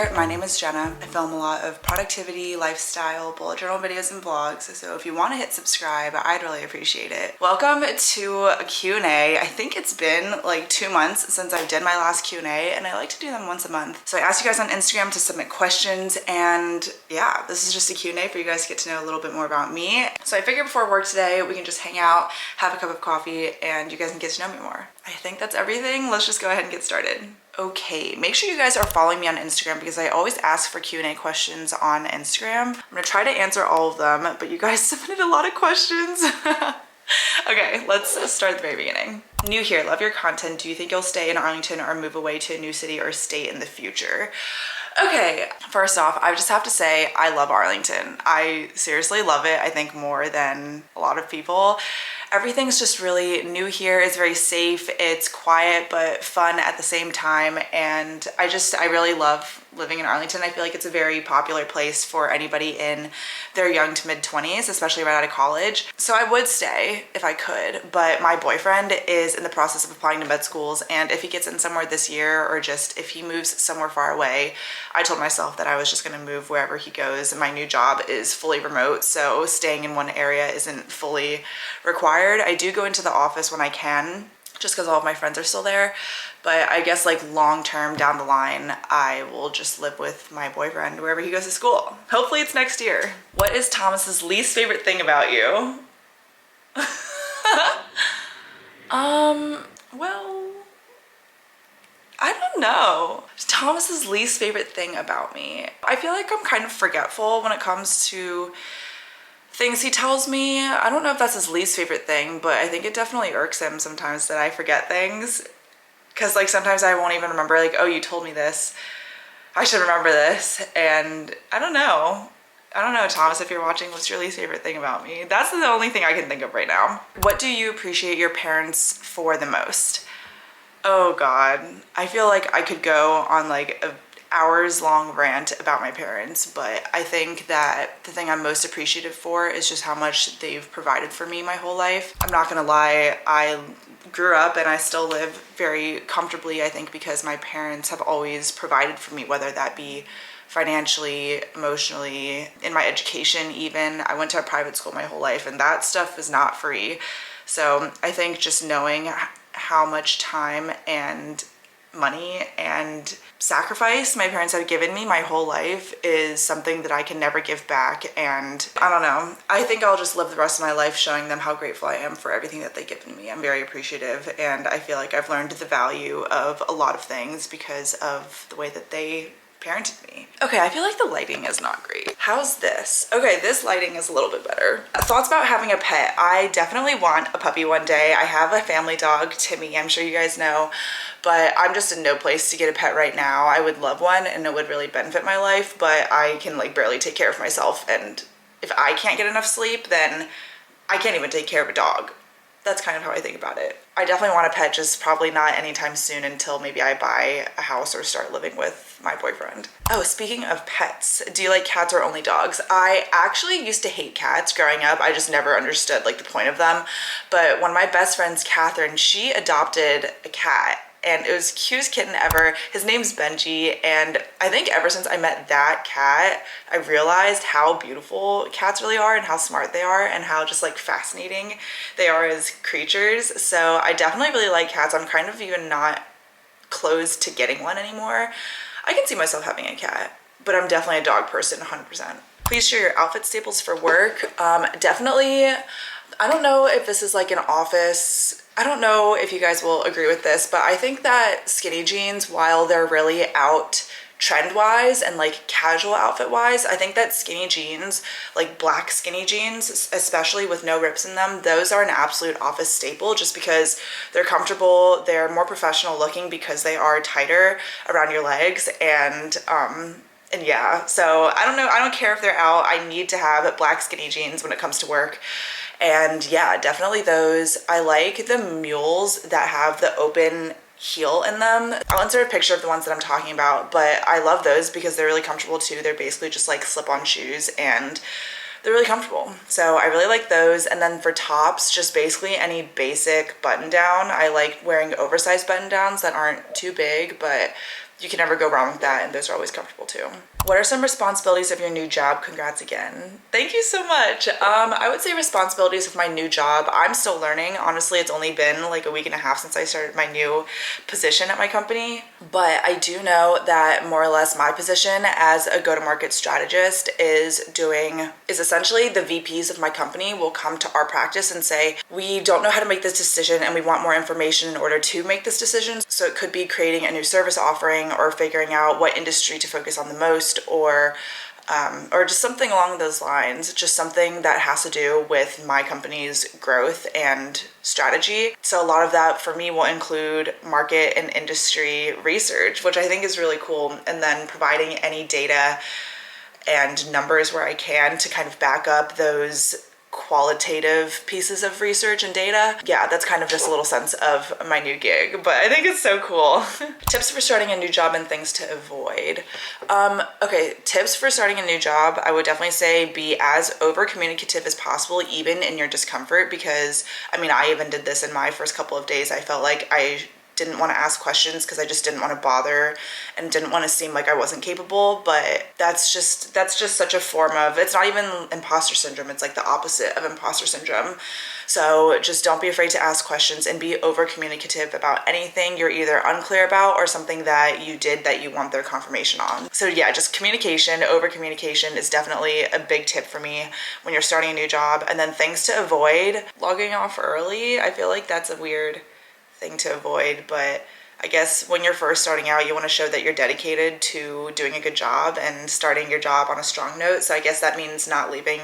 there, my name is Jenna. I film a lot of productivity, lifestyle, bullet journal videos and vlogs, so if you want to hit subscribe, I'd really appreciate it. Welcome to a Q&A. I think it's been like 2 months since I did my last Q&A, and I like to do them once a month. So I asked you guys on Instagram to submit questions, and yeah, this is just a Q&A for you guys to get to know a little bit more about me. So I figured before work today, we can just hang out, have a cup of coffee, and you guys can get to know me more. I think that's everything. Let's just go ahead and get started. Okay, make sure you guys are following me on Instagram because I always ask for Q&A questions on Instagram. I'm gonna try to answer all of them, but you guys submitted a lot of questions. Okay, let's start at the very beginning. New here, love your content. Do you think you'll stay in Arlington or move away to a new city or state in the future? Okay, first off, I just have to say I love Arlington. I seriously love it, I think more than a lot of people. Everything's just really new here. It's very safe, it's quiet but fun at the same time, and I really love living in Arlington. I feel like it's a very popular place for anybody in their young to mid-20s, especially right out of college. So I would stay if I could, but my boyfriend is in the process of applying to med schools, and if he gets in somewhere this year or just if he moves somewhere far away, I told myself that I was just gonna move wherever he goes. My new job is fully remote, so staying in one area isn't fully required. I do go into the office when I can, just because all of my friends are still there, but I guess like long term down the line, I will just live with my boyfriend wherever he goes to school. Hopefully it's next year. What is Thomas's least favorite thing about you? Well, I don't know. Thomas's least favorite thing about me. I feel like I'm kind of forgetful when it comes to things he tells me. I don't know if that's his least favorite thing, but I think it definitely irks him sometimes that I forget things. Cause like sometimes I won't even remember, like, oh, you told me this, I should remember this. And I don't know, Thomas, if you're watching, what's your least favorite thing about me? That's the only thing I can think of right now. What do you appreciate your parents for the most? Oh God, I feel like I could go on like a hours long rant about my parents, but I think that the thing I'm most appreciative for is just how much they've provided for me my whole life. I'm not gonna lie, I grew up and I still live very comfortably, I think, because my parents have always provided for me, whether that be financially, emotionally, in my education even. I went to a private school my whole life and that stuff is not free. So I think just knowing how much time and money and sacrifice my parents have given me my whole life is something that I can never give back. And I don't know, I think I'll just live the rest of my life showing them how grateful I am for everything that they've given me. I'm very appreciative, and I feel like I've learned the value of a lot of things because of the way that they parented me. Okay, I feel like the lighting is not great. How's this? Okay, this lighting is a little bit better. Thoughts about having a pet. I definitely want a puppy one day. I have a family dog, Timmy, I'm sure you guys know, but I'm just in no place to get a pet right now. I would love one and it would really benefit my life, but I can like barely take care of myself, and if I can't get enough sleep, then I can't even take care of a dog. That's kind of how I think about it. I definitely want a pet, just probably not anytime soon until maybe I buy a house or start living with my boyfriend. Oh, speaking of pets, do you like cats or only dogs? I actually used to hate cats growing up. I just never understood like the point of them. But one of my best friends, Catherine, she adopted a cat, and it was the cutest kitten ever. His name's Benji, and I think ever since I met that cat, I realized how beautiful cats really are and how smart they are and how just like fascinating they are as creatures. So I definitely really like cats. I'm kind of even not closed to getting one anymore. I can see myself having a cat, but I'm definitely a dog person, 100%. Please share your outfit staples for work. Definitely, I don't know if this is like an office, I don't know if you guys will agree with this, but I think that skinny jeans, while they're really out trend-wise and like casual outfit-wise, I think that skinny jeans, like black skinny jeans, especially with no rips in them, those are an absolute office staple just because they're comfortable, they're more professional looking because they are tighter around your legs, and yeah, so I don't know, I don't care if they're out, I need to have black skinny jeans when it comes to work. And yeah, definitely those. I like the mules that have the open heel in them. I'll insert a picture of the ones that I'm talking about, but I love those because they're really comfortable too. They're basically just like slip-on shoes and they're really comfortable. So I really like those. And then for tops, just basically any basic button down. I like wearing oversized button downs that aren't too big, but you can never go wrong with that, and those are always comfortable too. What are some responsibilities of your new job? Congrats again. Thank you so much. I would say responsibilities of my new job. I'm still learning. Honestly, it's only been like a week and a half since I started my new position at my company. But I do know that more or less my position as a go-to-market strategist is essentially the VPs of my company will come to our practice and say, we don't know how to make this decision and we want more information in order to make this decision. So it could be creating a new service offering or figuring out what industry to focus on the most, or just something along those lines, just something that has to do with my company's growth and strategy. So a lot of that for me will include market and industry research, which I think is really cool, and then providing any data and numbers where I can to kind of back up those qualitative pieces of research and data. Yeah, that's kind of just a little sense of my new gig, but I think it's so cool. Tips for starting a new job and things to avoid. Okay, tips for starting a new job, I would definitely say be as over communicative as possible, even in your discomfort, because I mean, I even did this in my first couple of days. I felt like I didn't want to ask questions because I just didn't want to bother and didn't want to seem like I wasn't capable, but that's just such a form of, it's not even imposter syndrome, it's like the opposite of imposter syndrome. So just don't be afraid to ask questions and be over communicative about anything you're either unclear about or something that you did that you want their confirmation on. So yeah, just communication, over communication is definitely a big tip for me when you're starting a new job. And then things to avoid, logging off early. I feel like that's a weird thing to avoid, but I guess when you're first starting out, you want to show that you're dedicated to doing a good job and starting your job on a strong note. So I guess that means not leaving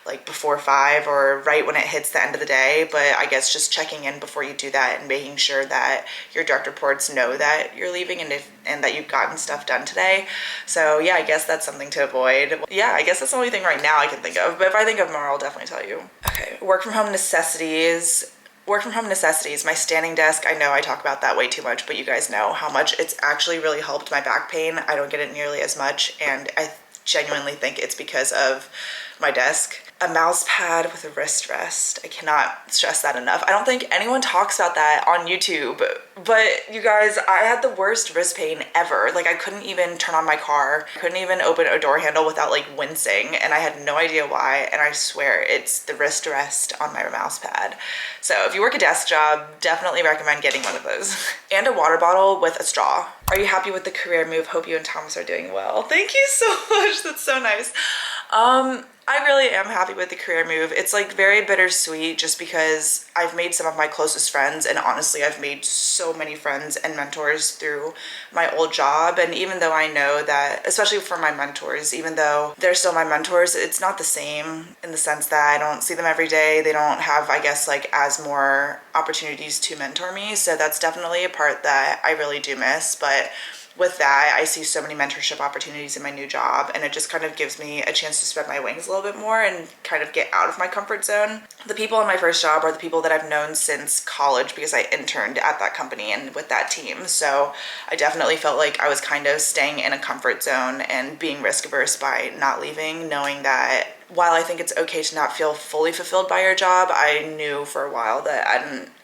like before 5 or right when it hits the end of the day, but I guess just checking in before you do that and making sure that your direct reports know that you're leaving and that you've gotten stuff done today. So yeah, I guess that's something to avoid. Yeah, I guess that's the only thing right now I can think of, but if I think of more, I'll definitely tell you. Okay, work from home necessities. My standing desk, I know I talk about that way too much, but you guys know how much it's actually really helped my back pain. I don't get it nearly as much, and I genuinely think it's because of my desk. A mouse pad with a wrist rest. I cannot stress that enough. I don't think anyone talks about that on YouTube, but you guys, I had the worst wrist pain ever. Like I couldn't even turn on my car. I couldn't even open a door handle without like wincing, and I had no idea why, and I swear it's the wrist rest on my mouse pad. So if you work a desk job, definitely recommend getting one of those. And a water bottle with a straw. Are you happy with the career move? Hope you and Thomas are doing well. Thank you so much. That's so nice. I really am happy with the career move. It's like very bittersweet just because I've made some of my closest friends, and honestly I've made so many friends and mentors through my old job. And even though I know that, especially for my mentors, even though they're still my mentors, it's not the same in the sense that I don't see them every day. They don't have, I guess, like as more opportunities to mentor me. So that's definitely a part that I really do miss. But with that, I see so many mentorship opportunities in my new job, and it just kind of gives me a chance to spread my wings a little bit more and kind of get out of my comfort zone. The people in my first job are the people that I've known since college because I interned at that company and with that team. So I definitely felt like I was kind of staying in a comfort zone and being risk averse by not leaving, knowing that while I think it's okay to not feel fully fulfilled by your job, I knew for a while that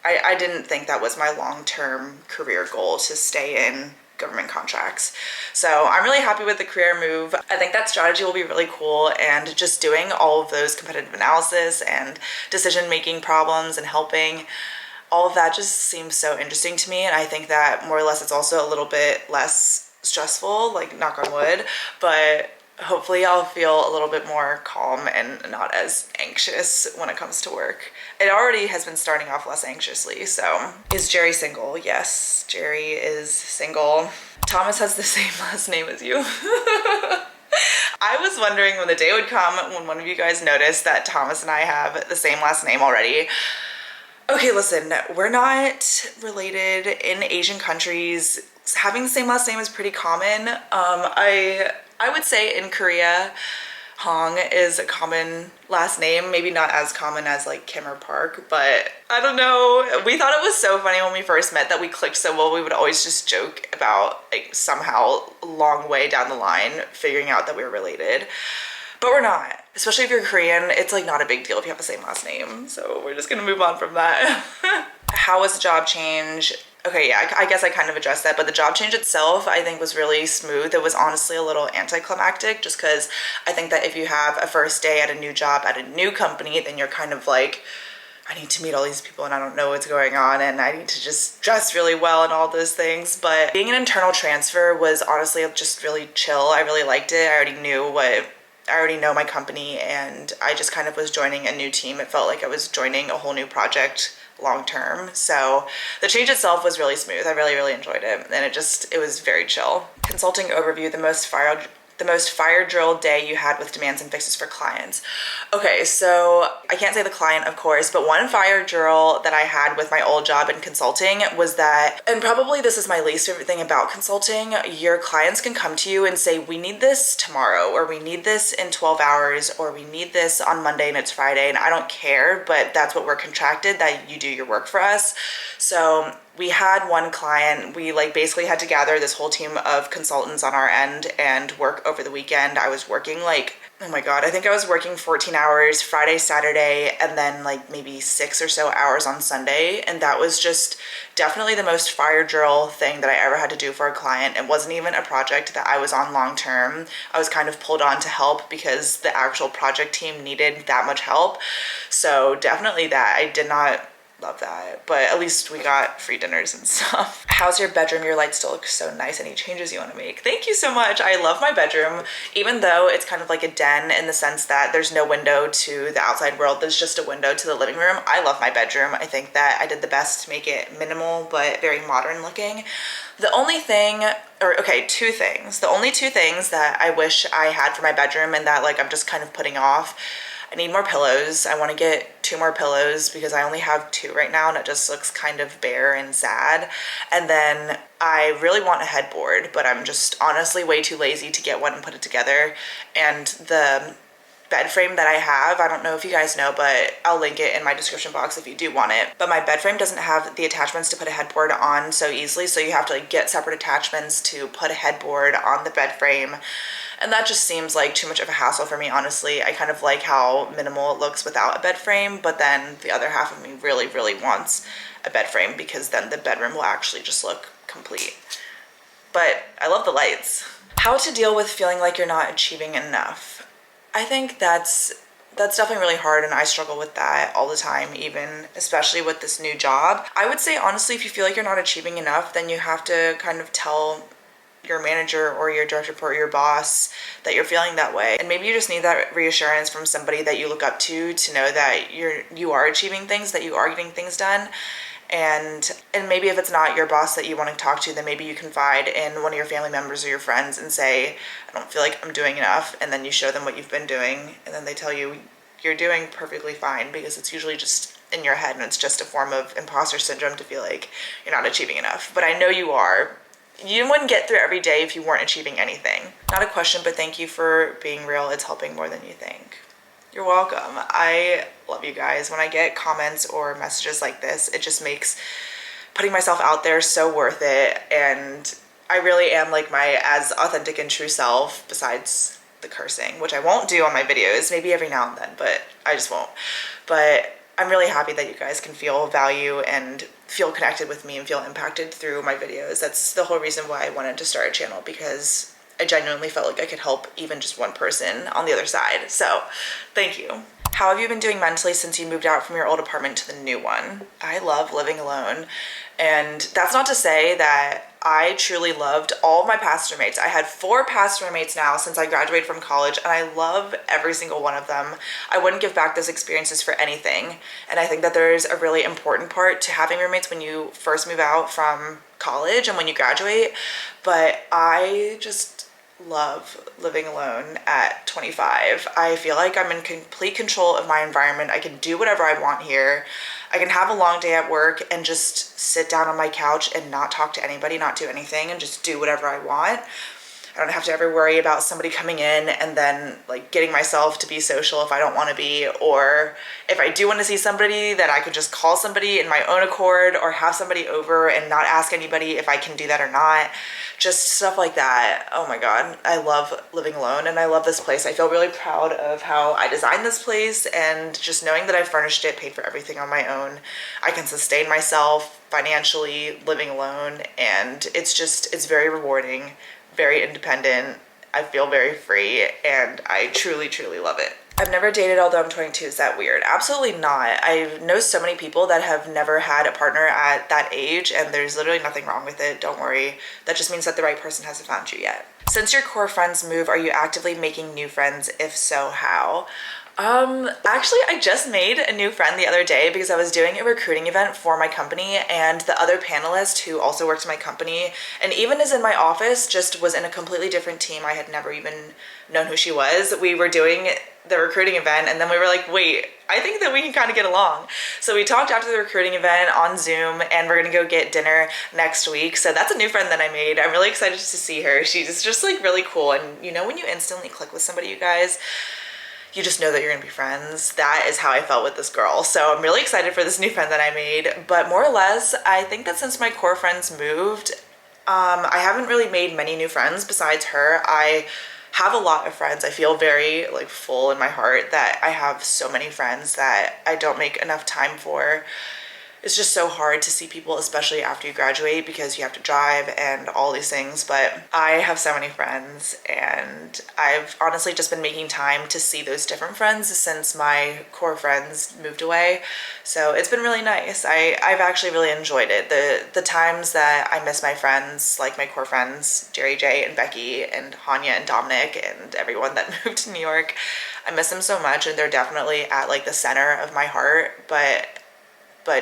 I didn't think that was my long-term career goal to stay in government contracts. So I'm really happy with the career move. I think that strategy will be really cool, and just doing all of those competitive analysis and decision-making problems and helping, all of that just seems so interesting to me. And I think that more or less it's also a little bit less stressful, like knock on wood, but hopefully I'll feel a little bit more calm and not as anxious when it comes to work. It already has been starting off less anxiously. So is Jerry single? Yes, Jerry is single. Thomas has the same last name as you. I was wondering when the day would come when one of you guys noticed that Thomas and I have the same last name already. Okay, listen, we're not related in Asian countries. Having the same last name is pretty common. I would say in Korea, Hong is a common last name, maybe not as common as like Kim or Park, but I don't know. We thought it was so funny when we first met that we clicked so well. We would always just joke about like somehow a long way down the line figuring out that we were related, but we're not. Especially if you're Korean, it's like not a big deal if you have the same last name. So we're just gonna move on from that. How was the job change? Okay, yeah, I guess I kind of addressed that, but the job change itself, I think, was really smooth. It was honestly a little anticlimactic just because I think that if you have a first day at a new job at a new company, then you're kind of like, I need to meet all these people and I don't know what's going on and I need to just dress really well and all those things. But being an internal transfer was honestly just really chill. I really liked it. I already know my company and I just kind of was joining a new team. It felt like I was joining a whole new project long term. So the change itself was really smooth. I really, really enjoyed it. And it was very chill. Consulting overview, the most fire drill day you had with demands and fixes for clients. Okay, so I can't say the client, of course, but one fire drill that I had with my old job in consulting was that, and probably this is my least favorite thing about consulting, your clients can come to you and say, we need this tomorrow, or we need this in 12 hours, or we need this on Monday and it's Friday, and I don't care, but that's what we're contracted, that you do your work for us. So we had one client, we like basically had to gather this whole team of consultants on our end and work over the weekend. I was working like, oh my God, I think I was working 14 hours Friday, Saturday, and then like maybe 6 or so hours on Sunday. And that was just definitely the most fire drill thing that I ever had to do for a client. It wasn't even a project that I was on long term. I was kind of pulled on to help because the actual project team needed that much help. So definitely that. I did not love that, but at least we got free dinners and stuff. How's your bedroom? Your light still looks so nice. Any changes you want to make? Thank you so much. I love my bedroom, even though it's kind of like a den in the sense that there's no window to the outside world. There's just a window to the living room. I love my bedroom. I think that I did the best to make it minimal but very modern looking. The only thing, or okay, two things. The only two things that I wish I had for my bedroom and that like I'm just kind of putting off. I need more pillows. I want to get 2 more pillows because I only have 2 right now and it just looks kind of bare and sad. And then I really want a headboard, but I'm just honestly way too lazy to get one and put it together. And the bed frame that I have, I don't know if you guys know, but I'll link it in my description box if you do want it. But my bed frame doesn't have the attachments to put a headboard on so easily, so you have to like get separate attachments to put a headboard on the bed frame. And that just seems like too much of a hassle for me, honestly. I kind of like how minimal it looks without a bed frame, but then the other half of me really, really wants a bed frame because then the bedroom will actually just look complete. But I love the lights. How to deal with feeling like you're not achieving enough. I think that's definitely really hard and I struggle with that all the time, even especially with this new job. I would say honestly, if you feel like you're not achieving enough, then you have to kind of tell your manager or your direct report or your boss that you're feeling that way. And maybe you just need that reassurance from somebody that you look up to know that you are achieving things, that you are getting things done. And maybe if it's not your boss that you want to talk to, then maybe you confide in one of your family members or your friends and say, I don't feel like I'm doing enough. And then you show them what you've been doing. And then they tell you you're doing perfectly fine, because it's usually just in your head and it's just a form of imposter syndrome to feel like you're not achieving enough. But I know you are. You wouldn't get through every day if you weren't achieving anything. Not a question, but thank you for being real. It's helping more than you think. You're welcome. I love you guys. When I get comments or messages like this, it just makes putting myself out there so worth it. And I really am like my as authentic and true self, besides the cursing, which I won't do on my videos, maybe every now and then, but I just won't. But I'm really happy that you guys can feel value and feel connected with me and feel impacted through my videos. That's the whole reason why I wanted to start a channel, because I genuinely felt like I could help even just one person on the other side. So thank you. How have you been doing mentally since you moved out from your old apartment to the new one? I love living alone. And that's not to say that I truly loved all of my past roommates. I had 4 past roommates now since I graduated from college, and I love every single one of them. I wouldn't give back those experiences for anything. And I think that there's a really important part to having roommates when you first move out from college and when you graduate. But I just love living alone at 25. I feel like I'm in complete control of my environment. I can do whatever I want here. I can have a long day at work and just sit down on my couch and not talk to anybody, not do anything, and just do whatever I want. don't have to ever worry about somebody coming in and then like getting myself to be social if I don't want to be, or if I do want to see somebody, that I could just call somebody in my own accord or have somebody over and not ask anybody if I can do that or not. Just stuff like that. Oh my God, I love living alone and I love this place. I feel really proud of how I designed this place, and just knowing that I furnished it, paid for everything on my own. I can sustain myself financially living alone, and it's very rewarding, very independent. I feel very free, and I truly, truly love it. I've never dated, although I'm 22. Is that weird? Absolutely not. I know so many people that have never had a partner at that age, and there's literally nothing wrong with it. Don't worry. That just means that the right person hasn't found you yet. Since your core friends move, are you actively making new friends? If so, how? Actually, I just made a new friend the other day because I was doing a recruiting event for my company, and the other panelist who also works in my company and even is in my office just was in a completely different team. I had never even known who she was. We were doing the recruiting event, and then we were like, wait, I think that we can kind of get along. So we talked after the recruiting event on Zoom, and we're gonna go get dinner next week. So that's a new friend that I made. I'm really excited to see her. She's just like really cool. And you know, when you instantly click with somebody, you guys, you just know that you're gonna be friends. That is how I felt with this girl. So I'm really excited for this new friend that I made. But more or less, I think that since my core friends moved, I haven't really made many new friends besides her. I have a lot of friends. I feel very like full in my heart that I have so many friends that I don't make enough time for. It's just so hard to see people, especially after you graduate, because you have to drive and all these things. But I have so many friends, and I've honestly just been making time to see those different friends since my core friends moved away. So it's been really nice. I've actually really enjoyed it. The times that I miss my friends, like my core friends, Jerry J and Becky and Hanya and Dominic and everyone that moved to New York, I miss them so much, and they're definitely at like the center of my heart. But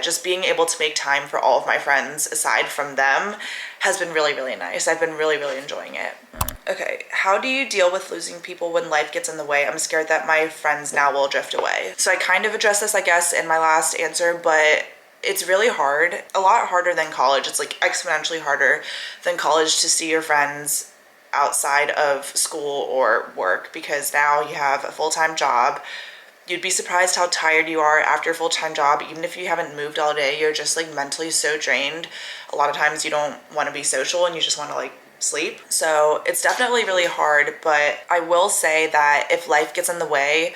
just being able to make time for all of my friends aside from them has been really, really nice. I've been really, really enjoying it. Okay, how do you deal with losing people when life gets in the way? I'm scared that my friends now will drift away. So I kind of addressed this, I guess, in my last answer, but it's really hard. A lot harder than college. It's like exponentially harder than college to see your friends outside of school or work, because now you have a full-time job. You'd be surprised how tired you are after a full-time job. Even if you haven't moved all day, you're just like mentally so drained. A lot of times you don't want to be social and you just want to like sleep. So it's definitely really hard, but I will say that if life gets in the way,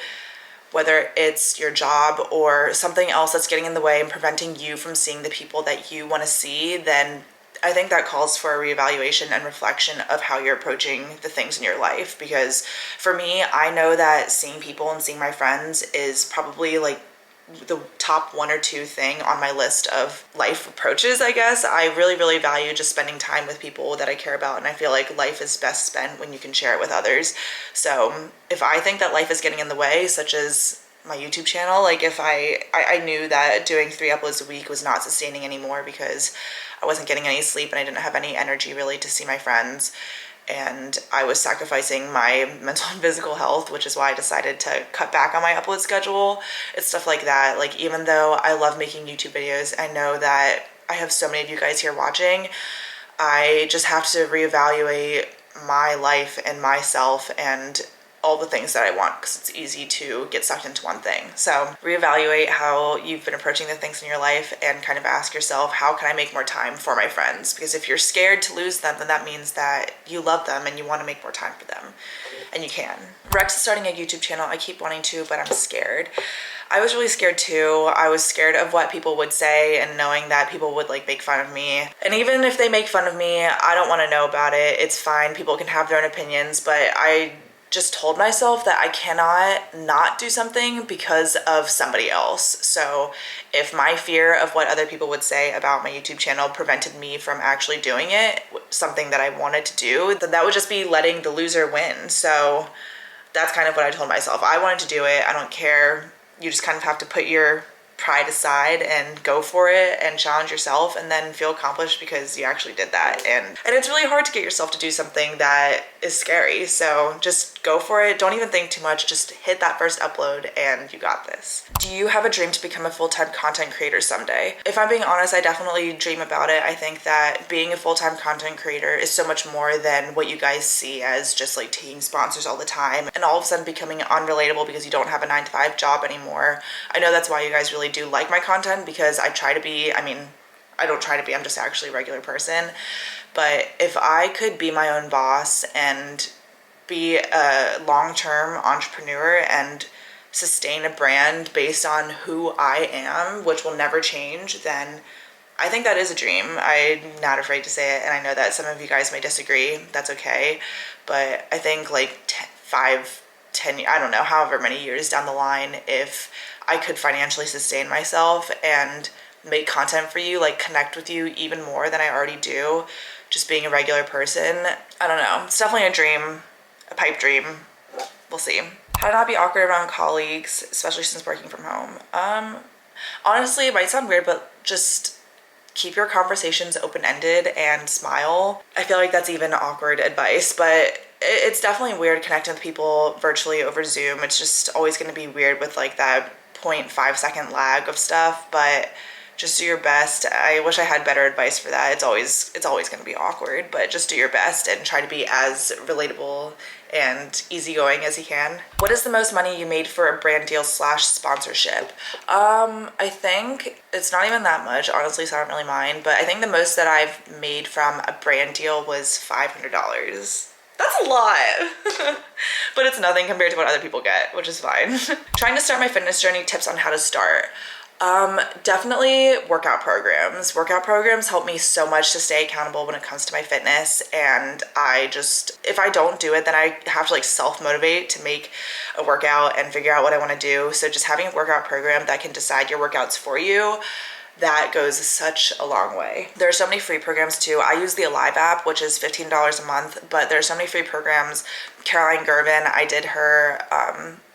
whether it's your job or something else that's getting in the way and preventing you from seeing the people that you want to see, then I think that calls for a reevaluation and reflection of how you're approaching the things in your life. Because for me, I know that seeing people and seeing my friends is probably like the top one or two thing on my list of life approaches, I guess. I really, really value just spending time with people that I care about, and I feel like life is best spent when you can share it with others. So if I think that life is getting in the way, such as my YouTube channel, like if I knew that doing 3 uploads a week was not sustaining anymore because I wasn't getting any sleep and I didn't have any energy really to see my friends, and I was sacrificing my mental and physical health, which is why I decided to cut back on my upload schedule. It's stuff like that. Like, even though I love making YouTube videos, I know that I have so many of you guys here watching. I just have to reevaluate my life and myself and all the things that I want, because it's easy to get sucked into one thing. So reevaluate how you've been approaching the things in your life and kind of ask yourself, how can I make more time for my friends? Because if you're scared to lose them, then that means that you love them and you want to make more time for them, and you can. Rex is starting a YouTube channel. I keep wanting to, but I'm scared. I was really scared too. I was scared of what people would say and knowing that people would like make fun of me. And even if they make fun of me, I don't want to know about it. It's fine. People can have their own opinions, but I just told myself that I cannot not do something because of somebody else. So if my fear of what other people would say about my YouTube channel prevented me from actually doing it, something that I wanted to do, then that would just be letting the loser win. So that's kind of what I told myself. I wanted to do it. I don't care. You just kind of have to put your pride aside and go for it and challenge yourself, and then feel accomplished because you actually did that. And it's really hard to get yourself to do something that is scary. So just go for it. Don't even think too much. Just hit that first upload and you got this. Do you have a dream to become a full-time content creator someday? If I'm being honest, I definitely dream about it. I think that being a full-time content creator is so much more than what you guys see as just like taking sponsors all the time and all of a sudden becoming unrelatable because you don't have a 9-to-5 job anymore. I know that's why you guys really do like my content, because I try to be, I mean, I don't try to be, I'm just actually a regular person. But if I could be my own boss and be a long-term entrepreneur and sustain a brand based on who I am, which will never change, then I think that is a dream. I'm not afraid to say it, and I know that some of you guys may disagree. That's okay. But I think like 5, 10, I don't know, however many years down the line, if I could financially sustain myself and make content for you, like connect with you even more than I already do, just being a regular person, I don't know. It's definitely a dream. A pipe dream. We'll see. How to not be awkward around colleagues, especially since working from home. Honestly, it might sound weird, but just keep your conversations open-ended and smile. I feel like that's even awkward advice, but it's definitely weird connecting with people virtually over Zoom. It's just always going to be weird with like that 0.5 second lag of stuff, but just do your best. I wish I had better advice for that. It's always going to be awkward, but just do your best and try to be as relatable and easygoing as you can. What is the most money you made for a brand deal / sponsorship? I think it's not even that much, honestly, so I don't really mind, but I think the most that I've made from a brand deal was $500. That's a lot, but it's nothing compared to what other people get, which is fine. Trying to start my fitness journey, tips on how to start. Definitely workout programs. Workout programs help me so much to stay accountable when it comes to my fitness. And if I don't do it, then I have to like self-motivate to make a workout and figure out what I want to do. So just having a workout program that can decide your workouts for you, that goes such a long way. There are so many free programs too. I use the Alive app, which is $15 a month, but there's so many free programs. Caroline Gervin, I did her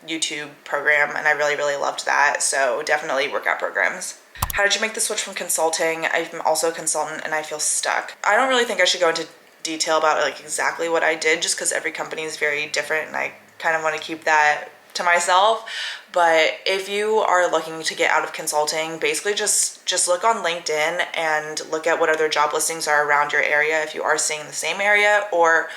YouTube program and I really, really loved that. So definitely workout programs. How did you make the switch from consulting? I'm also a consultant and I feel stuck. I don't really think I should go into detail about like exactly what I did, just because every company is very different and I kind of want to keep that to myself. But if you are looking to get out of consulting, basically just look on LinkedIn and look at what other job listings are around your area if you are staying in the same area, or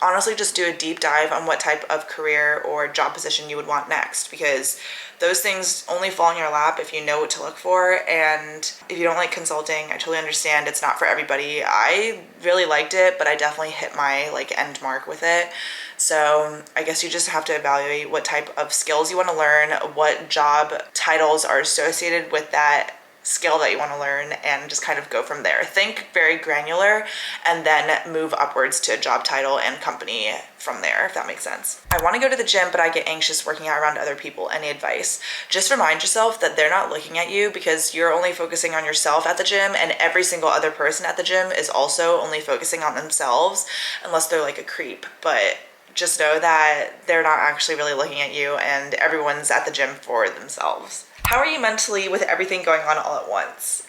honestly just do a deep dive on what type of career or job position you would want next, because those things only fall in your lap if you know what to look for. And if you don't like consulting, I totally understand. It's not for everybody. I really liked it, but I definitely hit my like end mark with it. So I guess you just have to evaluate what type of skills you want to learn, what job titles are associated with that skill that you want to learn, and just kind of go from there. Think very granular and then move upwards to a job title and company from there, if that makes sense. I want to go to the gym, but I get anxious working out around other people. Any advice? Just remind yourself that they're not looking at you, because you're only focusing on yourself at the gym, and every single other person at the gym is also only focusing on themselves, unless they're like a creep. But just know that they're not actually really looking at you, and everyone's at the gym for themselves. How are you mentally with everything going on all at once?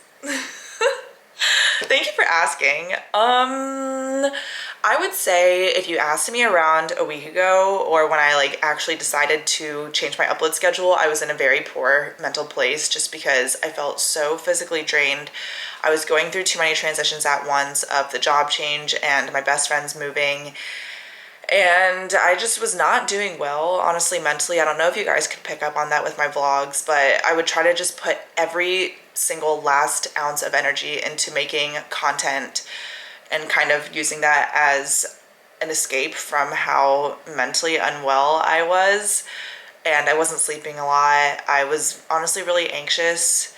Thank you for asking. I would say if you asked me around a week ago, or when I like actually decided to change my upload schedule, I was in a very poor mental place just because I felt so physically drained. I was going through too many transitions at once of the job change and my best friend's moving. And I just was not doing well, honestly, mentally. I don't know if you guys could pick up on that with my vlogs, but I would try to just put every single last ounce of energy into making content and kind of using that as an escape from how mentally unwell I was. And I wasn't sleeping a lot. I was honestly really anxious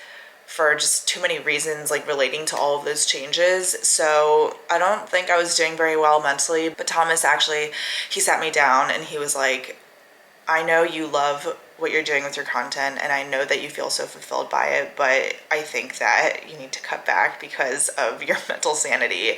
for just too many reasons, like relating to all of those changes. So I don't think I was doing very well mentally. But Thomas actually, he sat me down and he was like, I know you love what you're doing with your content and I know that you feel so fulfilled by it, but I think that you need to cut back because of your mental sanity.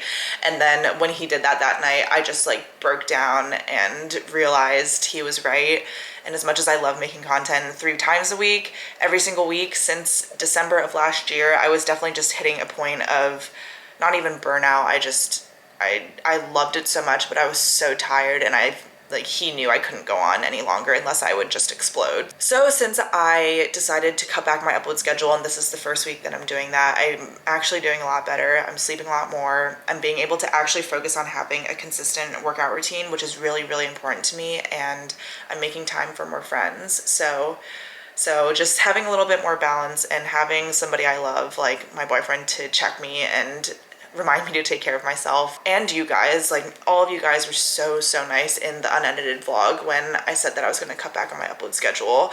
And then when he did that night, I just like broke down and realized he was right. And as much as I love making content 3 times a week, every single week since December of last year, I was definitely just hitting a point of not even burnout. I loved it so much, but I was so tired and I like he knew I couldn't go on any longer unless I would just explode. So since I decided to cut back my upload schedule, and this is the first week that I'm doing that, I'm actually doing a lot better. I'm sleeping a lot more. I'm being able to actually focus on having a consistent workout routine, which is really, really important to me, and I'm making time for more friends. So just having a little bit more balance and having somebody I love, like my boyfriend, to check me and remind me to take care of myself. And you guys, like all of you guys were so nice in the unedited vlog when I said that I was going to cut back on my upload schedule.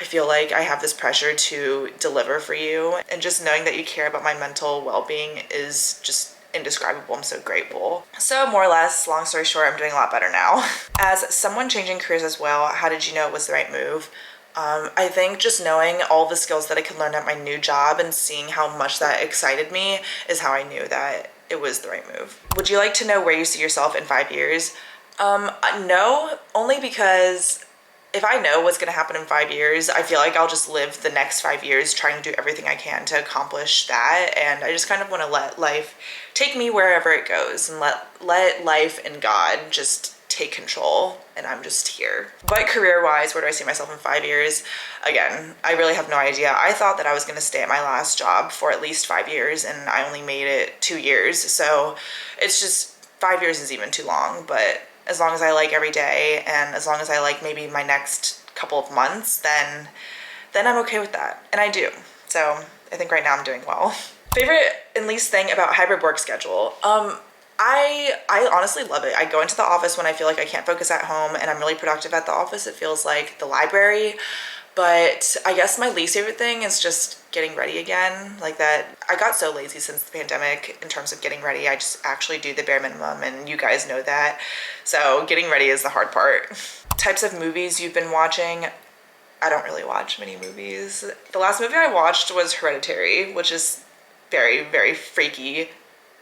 I feel like I have this pressure to deliver for you, and just knowing that you care about my mental well-being is just indescribable. I'm so grateful. So more or less, long story short, I'm doing a lot better now. As someone changing careers as well, how did you know it was the right move? I think just knowing all the skills that I could learn at my new job and seeing how much that excited me is how I knew that it was the right move. Would you like to know where you see yourself in 5 years? No, only because if I know what's going to happen in 5 years, I feel like I'll just live the next 5 years trying to do everything I can to accomplish that. And I just kind of want to let life take me wherever it goes, and let life and God just take control, and I'm just here. But career-wise, where do I see myself in 5 years? Again, I really have no idea. I thought that I was going to stay at my last job for at least 5 years, and I only made it 2 years. So it's just 5 years is even too long. But as long as I like every day, and as long as I like maybe my next couple of months, then I'm okay with that. And I do. So I think right now I'm doing well. Favorite and least thing about hybrid work schedule? I honestly love it. I go into the office when I feel like I can't focus at home, and I'm really productive at the office. It feels like the library. But I guess my least favorite thing is just getting ready again. Like that, I got so lazy since the pandemic in terms of getting ready. I just actually do the bare minimum, and you guys know that. So getting ready is the hard part. Types of movies you've been watching. I don't really watch many movies. The last movie I watched was Hereditary, which is very, very freaky,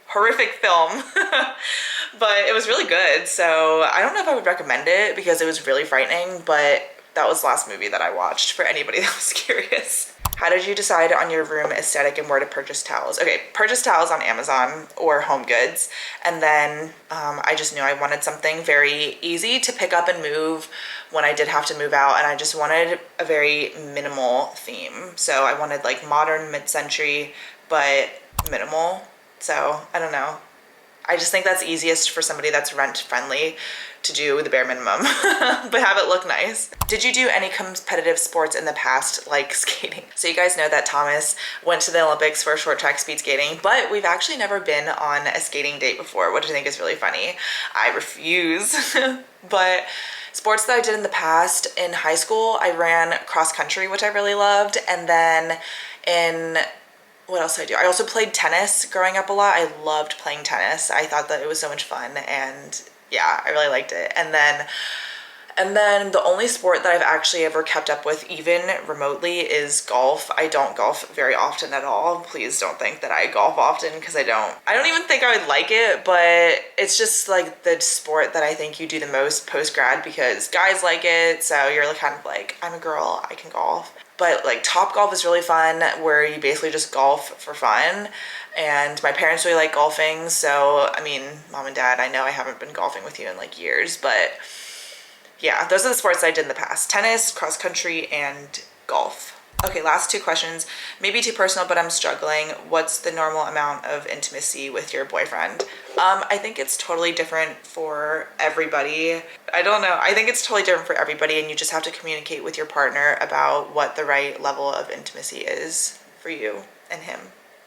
horrific film. But it was really good. So I don't know if I would recommend it because it was really frightening, but that was the last movie that I watched for anybody that was curious. How did you decide on your room aesthetic and where to purchase towels? Okay, purchase towels on Amazon or Home Goods. And then I just knew I wanted something very easy to pick up and move when I did have to move out. And I just wanted a very minimal theme. So I wanted like modern, mid-century, but minimal. So I don't know. I just think that's easiest for somebody that's rent friendly to do the bare minimum, but have it look nice. Did you do any competitive sports in the past, like skating? So you guys know that Thomas went to the Olympics for short track speed skating, but we've actually never been on a skating date before, which I think is really funny. I refuse. But sports that I did in the past, in high school, I ran cross country, which I really loved. And then what else did I do? I also played tennis growing up a lot. I loved playing tennis. I thought that it was so much fun, and yeah, I really liked it. And then the only sport that I've actually ever kept up with, even remotely, is golf. I don't golf very often at all. Please don't think that I golf often, because I don't even think I would like it, but it's just like the sport that I think you do the most post-grad because guys like it, so you're kind of like, I'm a girl, I can golf. But like Topgolf is really fun, where you basically just golf for fun. And my parents really like golfing. So, I mean, mom and dad, I know I haven't been golfing with you in like years, but yeah, those are the sports I did in the past. Tennis, cross country, and golf. Okay, last two questions. Maybe too personal, but I'm struggling. What's the normal amount of intimacy with your boyfriend? I think it's totally different for everybody. I don't know. I think it's totally different for everybody, and you just have to communicate with your partner about what the right level of intimacy is for you and him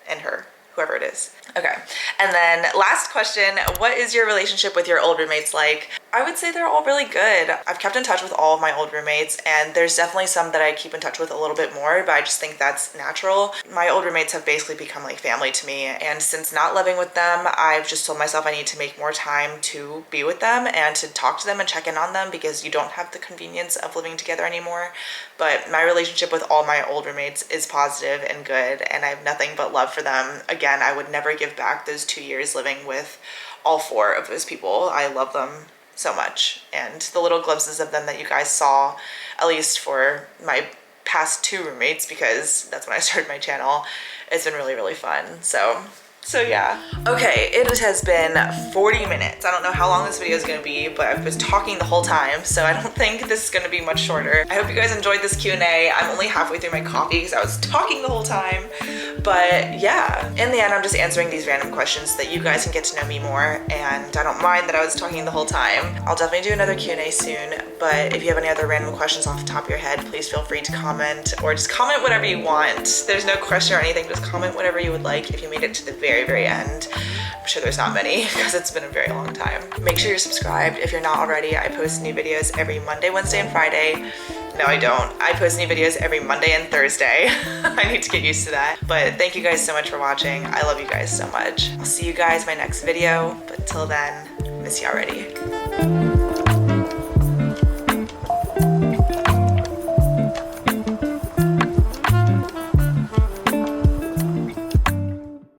and her, whoever it is. Okay, and then last question, what is your relationship with your old roommates like? I would say they're all really good. I've kept in touch with all of my old roommates, and there's definitely some that I keep in touch with a little bit more, but I just think that's natural. My old roommates have basically become like family to me, and since not living with them, I've just told myself I need to make more time to be with them and to talk to them and check in on them, because you don't have the convenience of living together anymore. But my relationship with all my old roommates is positive and good, and I have nothing but love for them. Again, I would never give back those 2 years living with all 4 of those people. I love them so much, and the little glimpses of them that you guys saw, at least for my past 2 roommates, because that's when I started my channel, it's been really, really fun. So So yeah. Okay, it has been 40 minutes. I don't know how long this video is gonna be, but I was talking the whole time, so I don't think this is gonna be much shorter. I hope you guys enjoyed this Q&A. I'm only halfway through my coffee because I was talking the whole time. But yeah, in the end, I'm just answering these random questions so that you guys can get to know me more, and I don't mind that I was talking the whole time. I'll definitely do another Q&A soon, but if you have any other random questions off the top of your head, please feel free to comment, or just comment whatever you want. There's no question or anything, just comment whatever you would like if you made it to the very end. I'm sure there's not many because it's been a very long time. Make sure you're subscribed if you're not already. I post new videos every Monday, Wednesday, and Friday. No, I don't. I post new videos every Monday and Thursday. I need to get used to that. But thank you guys so much for watching. I love you guys so much. I'll see you guys in my next video, but till then, miss you already.